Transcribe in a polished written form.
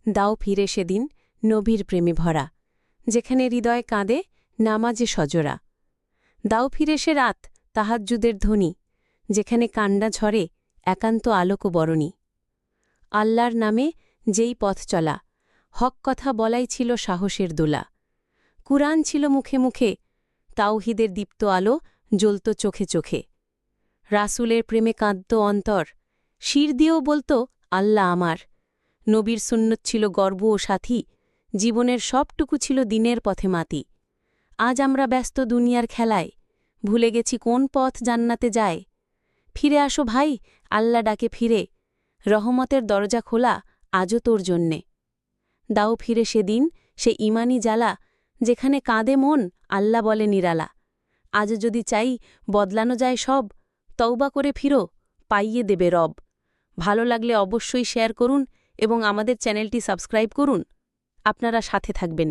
দাও ফিরে সেদিন নবীর প্রেমে ভরা, যেখানে হৃদয় কাঁদে নামাজে সজরা। দাও ফিরে সে রাত তাহাজ্জুদের ধ্বনি, যেখানে কান্ডা ঝরে একান্ত আলোক বরণী। আল্লাহর নামে যেই পথ চলা, হক কথা বলাই ছিল সাহসের দোলা। কুরআন ছিল মুখে মুখে, তাওহীদের দীপ্ত আলো জ্বলত চোখে চোখে। রাসূলের প্রেমে কাঁদত অন্তর, শির দিয়েও বলত আল্লাহ আমার। নবীর সুন্নত ছিল গর্ব ও সাথী, জীবনের সবটুকু ছিল দিনের পথে মাতি। আজ আমরা ব্যস্ত দুনিয়ার খেলায়, ভুলে গেছি কোন পথ জান্নাতে যায়। ফিরে আসো ভাই, আল্লাহ ডাকে ফিরে, রহমতের দরজা খোলা আজও তোর জন্যে। দাও ফিরে সেদিন সে ইমানি জ্বালা, যেখানে কাঁদে মন আল্লাহ বলে নিরালা। আজ যদি চাই বদলানো যায় সব, তওবা করে ফিরো, পাইয়ে দেবে রব। ভালো লাগলে অবশ্যই শেয়ার করুন এবং আমাদের চ্যানেলটি সাবস্ক্রাইব করুন। আপনারা সাথে থাকবেন।